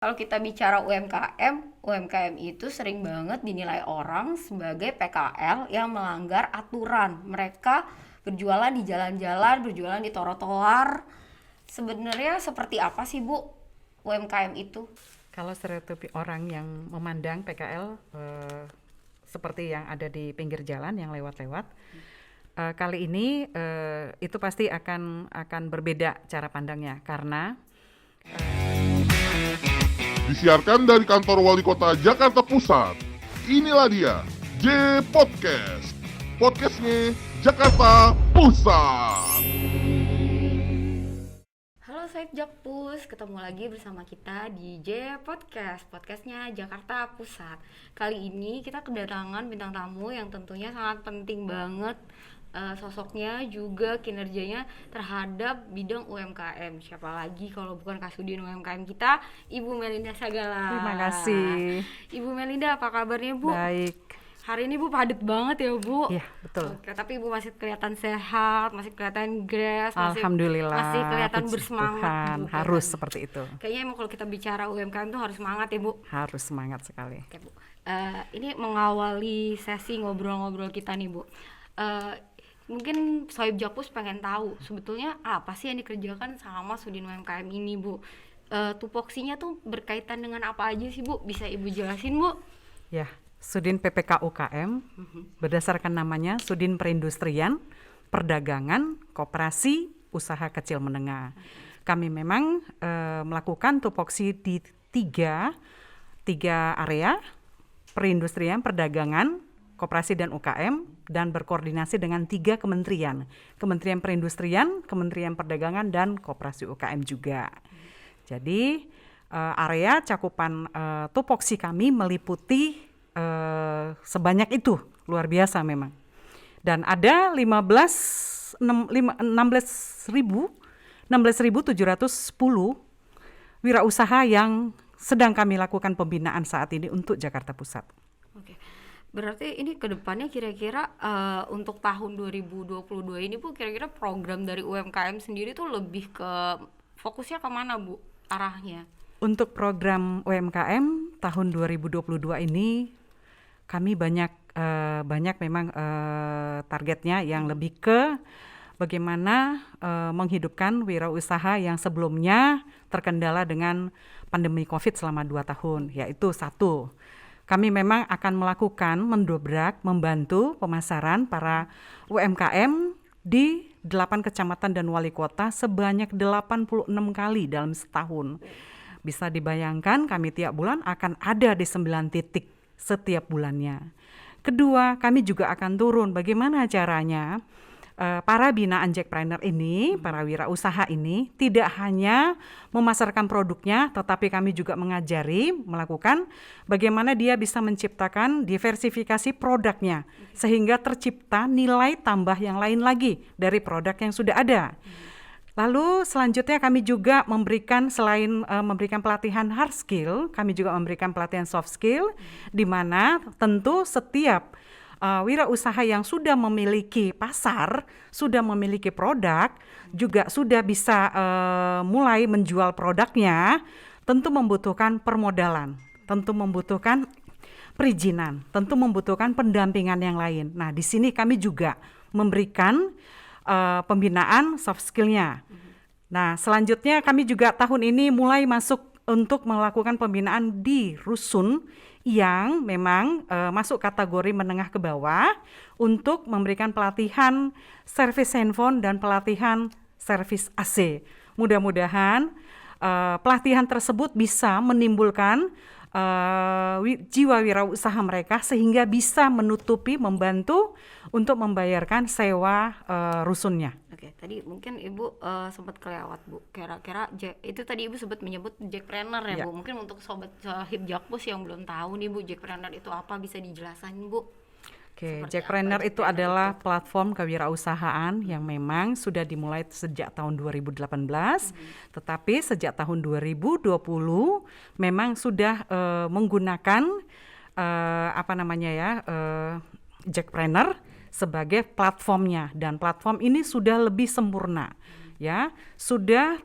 Kalau kita bicara UMKM itu sering banget dinilai orang sebagai PKL yang melanggar aturan. Mereka berjualan di jalan-jalan, berjualan di trotoar. Sebenarnya seperti apa sih Bu UMKM itu? Kalau stereotip orang yang memandang PKL seperti yang ada di pinggir jalan yang lewat-lewat, kali ini itu pasti akan berbeda cara pandangnya karena Disiarkan dari kantor Wali Kota Jakarta Pusat. Inilah dia, J Podcast. Podcastnya Jakarta Pusat. Halo Saib Jakpus, ketemu lagi bersama kita di J Podcast, podcastnya Jakarta Pusat. Kali ini kita kedatangan bintang tamu yang tentunya sangat penting banget, sosoknya juga kinerjanya terhadap bidang UMKM. Siapa lagi kalau bukan Kasudin UMKM kita, Ibu Melinda Sagala. terima kasih. Ibu Melinda, apa kabarnya Bu? Baik. Hari ini Bu padat banget ya Bu. Iya, betul. Oke, tapi Ibu masih kelihatan sehat, masih kelihatan grass, Alhamdulillah. masih kelihatan puji bersemangat. Tuhan, Bu, harus kan? seperti itu. Kayaknya emang kalau kita bicara UMKM tuh harus semangat ya Bu. Harus semangat sekali. Oke Bu. Ini mengawali sesi ngobrol-ngobrol kita nih Bu. Mungkin Sohib Jakpus pengen tahu sebetulnya apa sih yang dikerjakan sama Sudin UMKM ini Bu. Tupoksinya tuh berkaitan dengan apa aja sih Bu? Bisa Ibu jelasin Bu? Ya, Sudin PPK UKM berdasarkan namanya Sudin Perindustrian, Perdagangan, Koperasi, Usaha Kecil Menengah. Kami memang melakukan tupoksi di tiga area, perindustrian, perdagangan, koperasi dan UKM, dan berkoordinasi dengan 3 kementerian. Kementerian Perindustrian, Kementerian Perdagangan, dan Koperasi UKM juga. Jadi area cakupan tupoksi kami meliputi sebanyak itu, luar biasa memang. Dan ada 16.710 wirausaha yang sedang kami lakukan pembinaan saat ini untuk Jakarta Pusat. Oke. Berarti ini ke depannya kira-kira untuk tahun 2022 ini Bu, kira-kira program dari UMKM sendiri tuh lebih ke fokusnya kemana Bu arahnya? Untuk program UMKM tahun 2022 ini kami banyak memang targetnya yang lebih ke bagaimana menghidupkan wirausaha yang sebelumnya terkendala dengan pandemi COVID selama 2 tahun, yaitu satu, kami memang akan mendobrak, membantu pemasaran para UMKM di 8 kecamatan dan wali kota sebanyak 86 kali dalam setahun. Bisa dibayangkan kami tiap bulan akan ada di 9 titik setiap bulannya. Kedua, kami juga akan turun bagaimana caranya para binaan Jackpreneur ini, para wirausaha ini tidak hanya memasarkan produknya, tetapi kami juga melakukan bagaimana dia bisa menciptakan diversifikasi produknya sehingga tercipta nilai tambah yang lain lagi dari produk yang sudah ada. Lalu selanjutnya kami juga selain memberikan pelatihan hard skill, kami juga memberikan pelatihan soft skill, di mana tentu setiap wirausaha yang sudah memiliki pasar, sudah memiliki produk, juga sudah bisa mulai menjual produknya, tentu membutuhkan permodalan, tentu membutuhkan perizinan, tentu membutuhkan pendampingan yang lain. Nah, di sini kami juga memberikan pembinaan soft skill-nya. Nah, selanjutnya kami juga tahun ini mulai masuk untuk melakukan pembinaan di rusun yang memang masuk kategori menengah ke bawah untuk memberikan pelatihan servis handphone dan pelatihan servis AC. Mudah-mudahan pelatihan tersebut bisa menimbulkan jiwa wirausaha mereka sehingga bisa membantu untuk membayarkan sewa rusunnya. Oke, tadi mungkin Ibu sempat kelewat Bu. Kira-kira itu tadi Ibu sempat menyebut Jackpreneur ya Bu. Mungkin untuk sobat Sohib Jakpus yang belum tahu nih Bu, Jackpreneur itu apa, bisa dijelasin Bu? Oke, Jackpreneur itu adalah platform kewirausahaan yang memang sudah dimulai sejak tahun 2018, tetapi sejak tahun 2020 memang sudah menggunakan Jackpreneur sebagai platformnya, dan platform ini sudah lebih sempurna, ya, sudah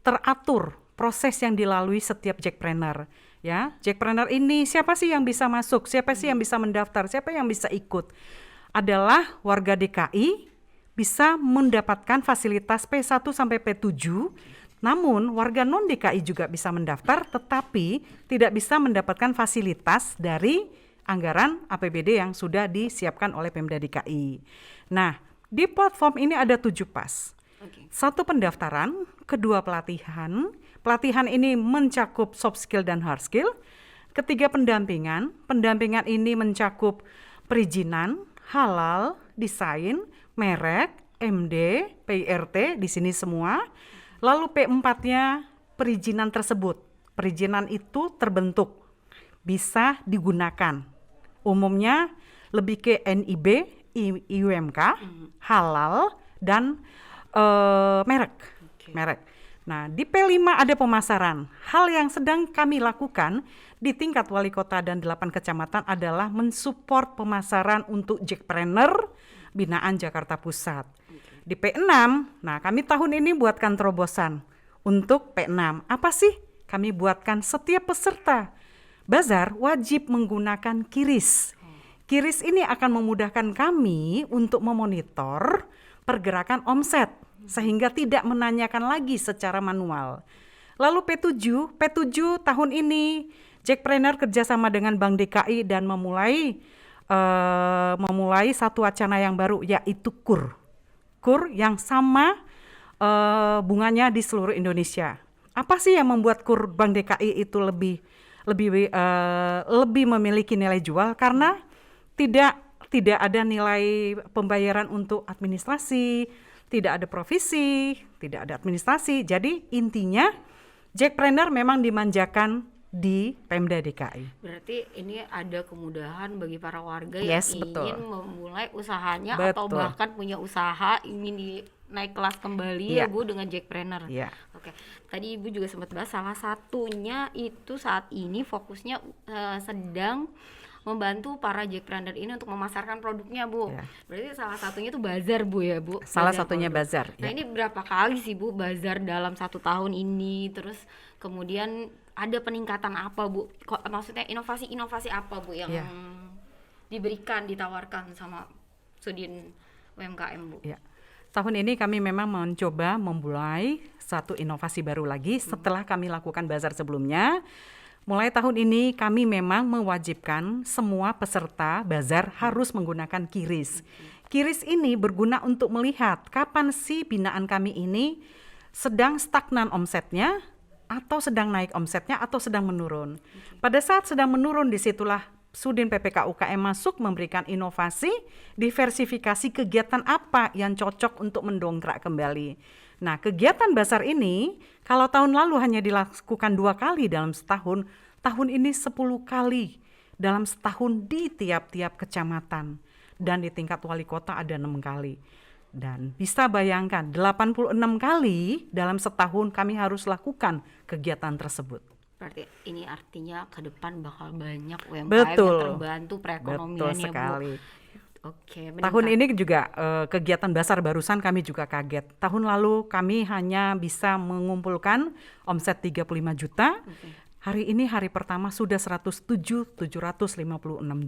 teratur proses yang dilalui setiap Jackpreneur. Ya, Jackpreneur ini siapa sih yang bisa masuk? Siapa sih yang bisa mendaftar? Siapa yang bisa ikut? Adalah warga DKI bisa mendapatkan fasilitas P1 sampai P7. Namun warga non DKI juga bisa mendaftar, tetapi tidak bisa mendapatkan fasilitas dari anggaran APBD yang sudah disiapkan oleh Pemda DKI. Nah, di platform ini ada 7 pas. Satu pendaftaran, kedua pelatihan. Pelatihan ini mencakup soft skill dan hard skill. Ketiga pendampingan. Pendampingan ini mencakup perizinan, halal, desain, merek, MD, PIRT di sini semua. Lalu P4-nya perizinan tersebut. Perizinan itu terbentuk, bisa digunakan. Umumnya lebih ke NIB, IUMK, halal, dan merek. Nah, di P5 ada pemasaran. Hal yang sedang kami lakukan di tingkat wali kota dan 8 kecamatan adalah mensupport pemasaran untuk Jackpreneur binaan Jakarta Pusat. Di P6, nah kami tahun ini buatkan terobosan untuk P6. Apa sih? Kami buatkan setiap peserta bazar wajib menggunakan QRIS. QRIS ini akan memudahkan kami untuk memonitor pergerakan omset sehingga tidak menanyakan lagi secara manual. Lalu P7 tahun ini Jackpreneur kerjasama dengan Bank DKI dan memulai satu wacana yang baru, yaitu KUR yang sama bunganya di seluruh Indonesia. Apa sih yang membuat KUR Bank DKI itu lebih memiliki nilai jual? Karena tidak ada nilai pembayaran untuk administrasi, tidak ada provisi, tidak ada administrasi. Jadi intinya Jackpreneur memang dimanjakan di Pemda DKI. Berarti ini ada kemudahan bagi para warga Yes, yang betul. ingin memulai usahanya atau Betul. bahkan punya usaha ingin naik kelas kembali Iya. ya Bu dengan Jackpreneur. Iya. Oke. Tadi Ibu juga sempat bahas salah satunya itu saat ini fokusnya sedang membantu para Jackpreneur ini untuk memasarkan produknya, Bu. Ya. Berarti salah satunya itu bazar, Bu ya, Bu. Salah Bazar satunya produk. bazar. Nah, Ya. ini berapa kali sih, Bu, bazar dalam 1 tahun ini? Terus kemudian ada peningkatan apa, Bu? Maksudnya inovasi apa, Bu, yang Ya. diberikan, ditawarkan sama Sudin UMKM, Bu? Ya. Tahun ini kami memang mencoba memulai satu inovasi baru lagi setelah kami lakukan bazar sebelumnya. Mulai tahun ini kami memang mewajibkan semua peserta bazar harus menggunakan QRIS. QRIS ini berguna untuk melihat kapan sih binaan kami ini sedang stagnan omsetnya, atau sedang naik omsetnya, atau sedang menurun. Pada saat sedang menurun, disitulah Sudin PPK UKM masuk memberikan inovasi, diversifikasi kegiatan apa yang cocok untuk mendongkrak kembali. Nah, kegiatan bazar ini kalau tahun lalu hanya dilakukan 2 kali dalam setahun, tahun ini 10 kali dalam setahun di tiap-tiap kecamatan. Dan di tingkat wali kota ada 6 kali. Dan bisa bayangkan 86 kali dalam setahun kami harus lakukan kegiatan tersebut. Berarti ini artinya ke depan bakal banyak UMKM Betul. yang terbantu perekonomiannya, Betul sekali. Bu. Oke, Tahun ini juga kegiatan bazar barusan kami juga kaget. Tahun lalu kami hanya bisa mengumpulkan omset 35 juta. Hari ini hari pertama sudah 107.756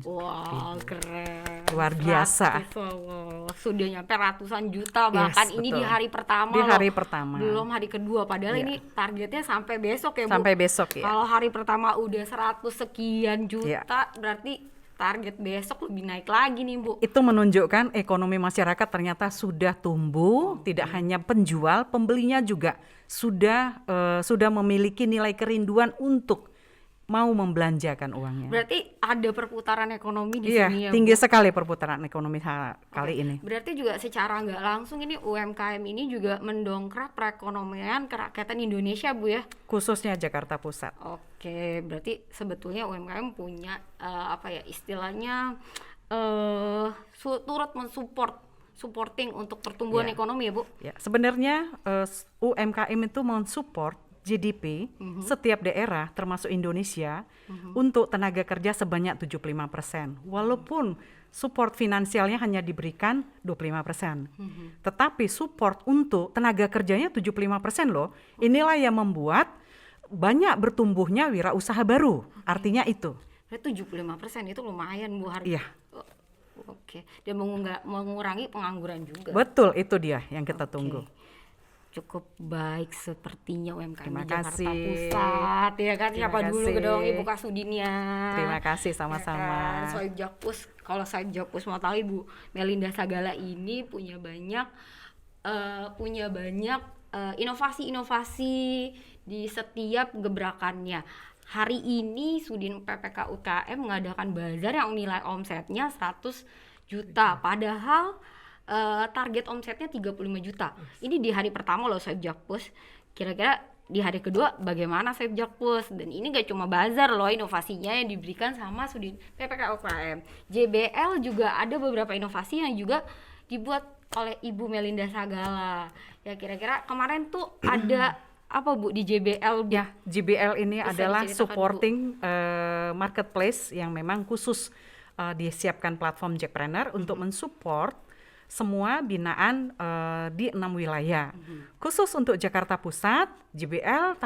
juta. Wow, keren. Luar biasa. Wow, sudah nyampe ratusan juta bahkan Yes, ini betul. di hari pertama Di loh. hari pertama. Belum hari kedua, padahal Iya. ini targetnya sampai besok ya, Bu. Sampai besok ya. Kalau hari pertama udah 100 sekian juta, Iya. berarti target besok lebih naik lagi nih, Bu. Itu menunjukkan ekonomi masyarakat ternyata sudah tumbuh, tidak hanya penjual, pembelinya juga sudah memiliki nilai kerinduan untuk mau membelanjakan uangnya. Berarti ada perputaran ekonomi di Iya, sini ya, tinggi Bu. sekali perputaran ekonomi kali ini. Berarti juga secara nggak langsung ini UMKM ini juga mendongkrak perekonomian kerakyatan Indonesia, Bu ya. Khususnya Jakarta Pusat. Oke, berarti sebetulnya UMKM punya istilahnya turut supporting untuk pertumbuhan Iya. ekonomi ya, Bu. Ya, sebenarnya UMKM itu mensupport GDP setiap daerah termasuk Indonesia untuk tenaga kerja sebanyak 75%. Walaupun support finansialnya hanya diberikan 25%. Tetapi support untuk tenaga kerjanya 75% loh. Inilah yang membuat banyak bertumbuhnya wirausaha baru. Artinya itu. Berarti 75% itu lumayan Bu harga. Iya. Oke. Dan mengurangi pengangguran juga. Betul, itu dia yang kita tunggu. Cukup baik sepertinya UMKM Terima di Jakarta kasih. Pusat ya kan. Terima Siapa dulu kasih. dong Ibu Kasudinia. Terima kasih Ya sama-sama. kan? Soib Jakpus, kalau Soib Jakpus mau tahu Ibu Melinda Sagala ini punya banyak inovasi-inovasi di setiap gebrakannya. Hari ini Sudin PPK UKM mengadakan bazar yang nilai omsetnya 100 juta. Padahal target omsetnya 35 juta. Ini di hari pertama loh Soib Jakpus. Kira-kira di hari kedua bagaimana Soib Jakpus? Dan ini gak cuma bazar loh inovasinya yang diberikan sama Sudin PPK UKM. JBL juga ada beberapa inovasi yang juga dibuat oleh Ibu Melinda Sagala. Ya kira-kira kemarin tuh ada apa Bu di JBL Bu? Ya, JBL ini Bisa adalah diceritakan, supporting marketplace yang memang khusus disiapkan platform Jackpreneur untuk mensupport semua binaan di 6 wilayah. Khusus untuk Jakarta Pusat, JBL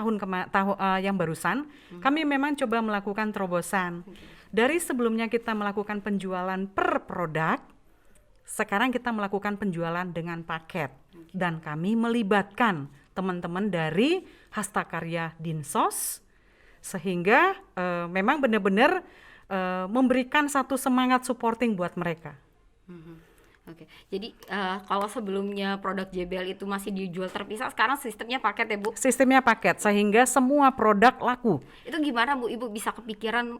yang barusan, kami memang coba melakukan terobosan. Dari sebelumnya kita melakukan penjualan per produk, sekarang kita melakukan penjualan dengan paket. Dan kami melibatkan teman-teman dari Hastakarya Dinsos, sehingga memang benar-benar memberikan satu semangat supporting buat mereka. Oke, jadi kalau sebelumnya produk JBL itu masih dijual terpisah, sekarang sistemnya paket ya Bu? Sistemnya paket, sehingga semua produk laku. Itu gimana Bu, Ibu bisa kepikiran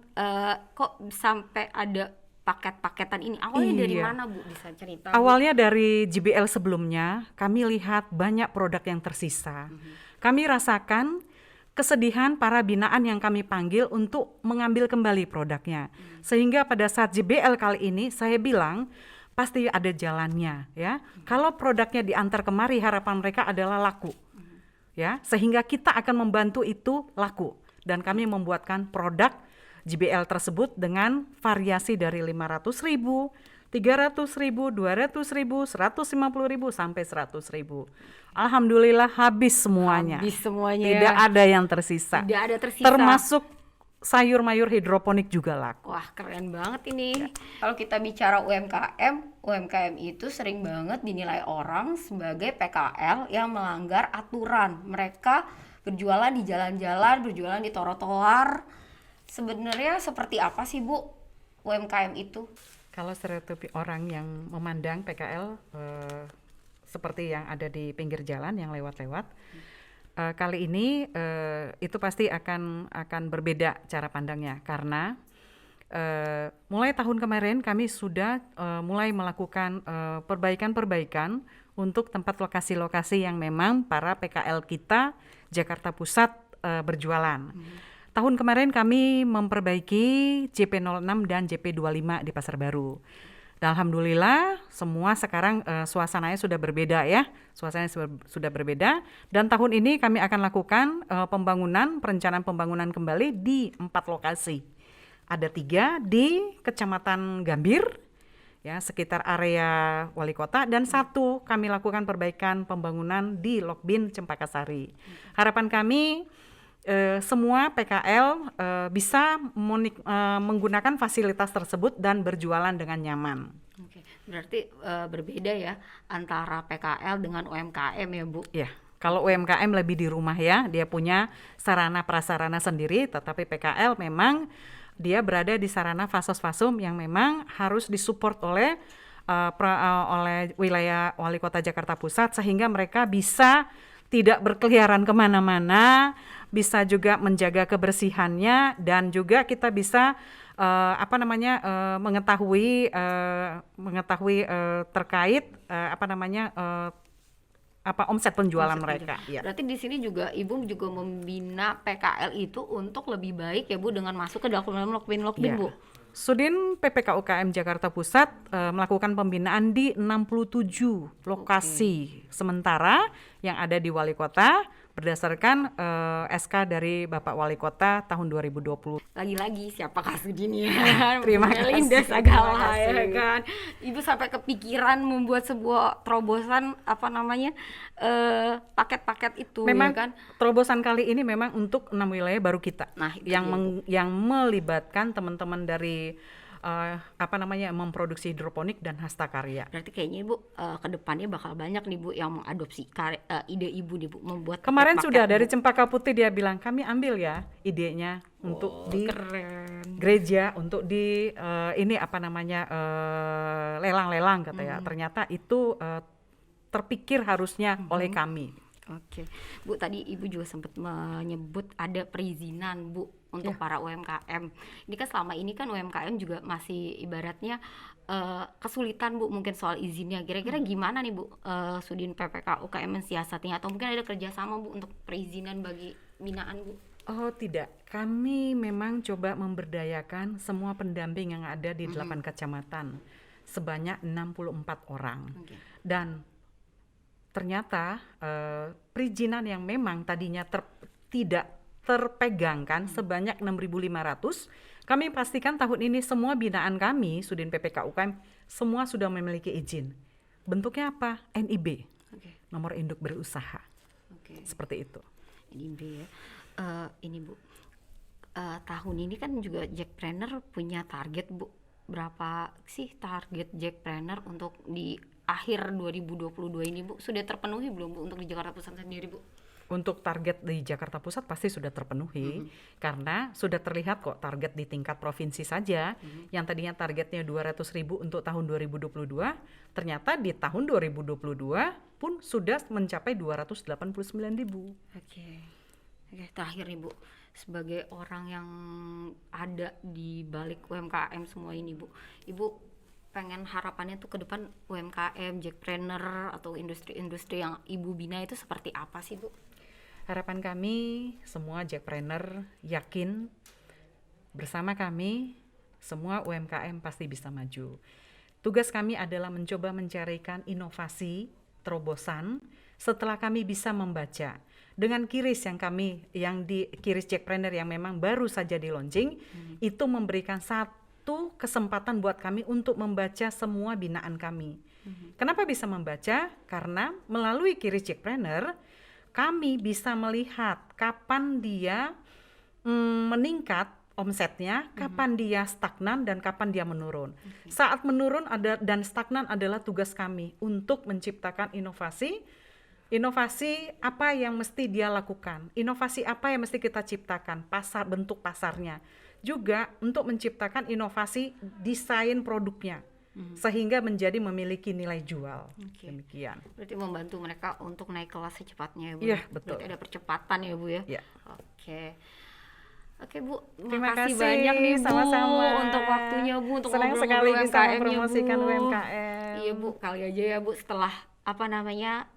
kok sampai ada paket-paketan ini? Awalnya dari Iya. mana Bu, bisa cerita Bu? Awalnya dari JBL sebelumnya, kami lihat banyak produk yang tersisa. Kami rasakan kesedihan para binaan yang kami panggil untuk mengambil kembali produknya. Sehingga pada saat JBL kali ini, saya bilang, pasti ada jalannya ya. Kalau produknya diantar kemari, harapan mereka adalah laku. Ya, sehingga kita akan membantu itu laku, dan kami membuatkan produk JBL tersebut dengan variasi dari 500.000, 300.000, 200.000, 150.000 sampai 100.000. Alhamdulillah habis semuanya. Habis semuanya. Tidak ada yang tersisa. Tidak ada tersisa. Termasuk sayur-mayur hidroponik juga laku. Wah, keren banget ini. Kalau kita bicara UMKM itu sering banget dinilai orang sebagai PKL yang melanggar aturan. Mereka berjualan di jalan-jalan, berjualan di trotoar. Sebenarnya seperti apa sih Bu UMKM itu? Kalau stereotip orang yang memandang PKL seperti yang ada di pinggir jalan yang lewat-lewat, kali ini itu pasti akan berbeda cara pandangnya, karena mulai tahun kemarin kami sudah mulai melakukan perbaikan untuk tempat lokasi-lokasi yang memang para PKL kita Jakarta Pusat berjualan. Tahun kemarin kami memperbaiki JP06 dan JP25 di Pasar Baru. Dan alhamdulillah semua sekarang suasananya sudah berbeda ya. Suasananya sudah berbeda, dan tahun ini kami akan lakukan perencanaan pembangunan kembali di 4 lokasi. Ada 3 di Kecamatan Gambir ya, sekitar area Wali Kota, dan 1 kami lakukan perbaikan pembangunan di Lokbin Cempaka Sari. Harapan kami semua PKL bisa menggunakan fasilitas tersebut dan berjualan dengan nyaman. Oke, berarti berbeda ya antara PKL dengan UMKM ya Bu? Ya, kalau UMKM lebih di rumah ya, dia punya sarana prasarana sendiri, tetapi PKL memang dia berada di sarana fasos-fasum yang memang harus disupport oleh wilayah Wali Kota Jakarta Pusat, sehingga mereka bisa tidak berkeliaran kemana-mana, bisa juga menjaga kebersihannya, dan juga kita bisa mengetahui terkait omset penjualan mereka. Ya. Berarti di sini juga Ibu juga membina PKL itu untuk lebih baik ya Bu, dengan masuk ke dalam Lokbin Ya. Bu. Sudin PPK UKM Jakarta Pusat melakukan pembinaan di 67 lokasi sementara yang ada di Wali Kota, berdasarkan SK dari Bapak Wali Kota tahun 2020. Lagi-lagi siapakah Sudin ya? Terima Melinda kasih, Sagala terima kasih. ya kan. Ibu sampai kepikiran membuat sebuah terobosan paket-paket itu Memang ya kan. terobosan kali ini memang untuk 6 wilayah baru kita Nah, itu yang dia, yang melibatkan teman-teman dari memproduksi hidroponik dan hasta karya. Berarti kayaknya Ibu ke depannya bakal banyak nih Bu yang mengadopsi ide Ibu nih Bu membuat Kemarin paket-paket, sudah Bu. dari Cempaka Putih dia bilang kami ambil ya idenya untuk di Keren. gereja, untuk di lelang-lelang kata ya. Ternyata itu terpikir harusnya oleh kami. Oke, Bu, tadi Ibu juga sempat menyebut ada perizinan, Bu, untuk para UMKM. Ini kan selama ini kan UMKM juga masih ibaratnya kesulitan, Bu, mungkin soal izinnya. Kira-kira gimana nih, Bu, Sudin PPK UKM mensiasatinya? Atau mungkin ada kerjasama, Bu, untuk perizinan bagi binaan, Bu? Oh tidak, kami memang coba memberdayakan semua pendamping yang ada di 8 kecamatan sebanyak 64 orang. Oke. Dan ternyata perizinan yang memang tadinya tidak terpegangkan sebanyak 6.500, kami pastikan tahun ini semua binaan kami, Sudin PPK UKM, semua sudah memiliki izin. Bentuknya apa? NIB, Oke. nomor induk berusaha, Oke. seperti itu. NIB ya. Ini Bu, tahun ini kan juga Jackpreneur punya target, Bu. Berapa sih target Jackpreneur untuk di akhir 2022 ini, Bu? Sudah terpenuhi belum, Bu, untuk di Jakarta Pusat sendiri, Bu? Untuk target di Jakarta Pusat pasti sudah terpenuhi, karena sudah terlihat kok target di tingkat provinsi saja, yang tadinya targetnya 200.000 untuk tahun 2022, ternyata di tahun 2022 pun sudah mencapai 289.000. Oke, terakhir nih Bu, sebagai orang yang ada di balik UMKM semua ini, Bu, Ibu pengen harapannya tuh ke depan UMKM, Jackpreneur atau industri-industri yang Ibu bina itu seperti apa sih, Bu? Harapan kami semua Jackpreneur yakin bersama kami semua UMKM pasti bisa maju. Tugas kami adalah mencoba mencarikan inovasi, terobosan setelah kami bisa membaca. Dengan kiris yang di kiris Jackpreneur yang memang baru saja di launching, itu memberikan satu kesempatan buat kami untuk membaca semua binaan kami. Kenapa bisa membaca? Karena melalui kiris Jackpreneur kami bisa melihat kapan dia meningkat omsetnya, kapan dia stagnan dan kapan dia menurun. Saat menurun dan stagnan adalah tugas kami untuk menciptakan inovasi apa yang mesti dia lakukan, inovasi apa yang mesti kita ciptakan, bentuk pasarnya. Juga untuk menciptakan inovasi desain produknya, sehingga menjadi memiliki nilai jual. Demikian. Berarti membantu mereka untuk naik kelas secepatnya, ya Bu? Iya, betul. Berarti ada percepatan ya, Bu, ya? Iya. Oke Bu, Terima makasih kasih, banyak nih Bu sama-sama. untuk waktunya Bu, untuk Senang ngobrol-ngobrol sekali bisa UMKM-nya, mempromosikan Bu. UMKM. Iya Bu, kali aja ya Bu, setelah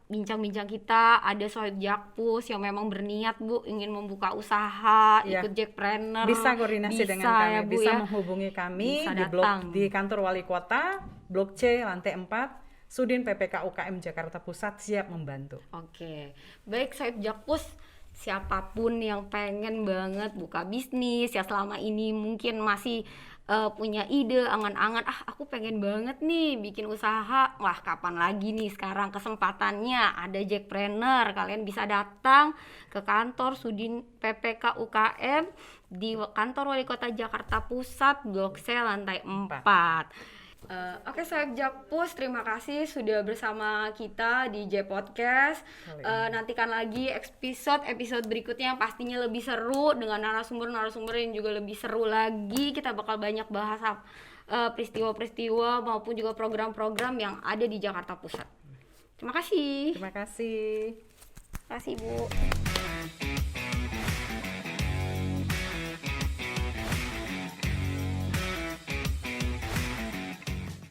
bincang-bincang kita, ada Sohib Jakpus yang memang berniat Bu ingin membuka usaha, Iya. ikut Jackpreneur. Bisa koordinasi dengan kami, ya, Bu, bisa ya. menghubungi kami Bisa di datang. di kantor Wali Kota, Blok C, lantai 4, Sudin PPK UKM Jakarta Pusat siap membantu. Oke, baik Sohib Jakpus, siapapun yang pengen banget buka bisnis, ya selama ini mungkin masih punya ide, angan-angan, aku pengen banget nih bikin usaha, wah kapan lagi nih sekarang kesempatannya, ada Jackpreneur, kalian bisa datang ke kantor Sudin PPK UKM di kantor Wali Kota Jakarta Pusat, Blok C, lantai 4. Oke, Sohib Jakpus, terima kasih sudah bersama kita di J Podcast. Nantikan lagi episode berikutnya yang pastinya lebih seru dengan narasumber yang juga lebih seru lagi. Kita bakal banyak bahas peristiwa-peristiwa maupun juga program-program yang ada di Jakarta Pusat. Terima kasih. Terima kasih. Terima kasih, Bu.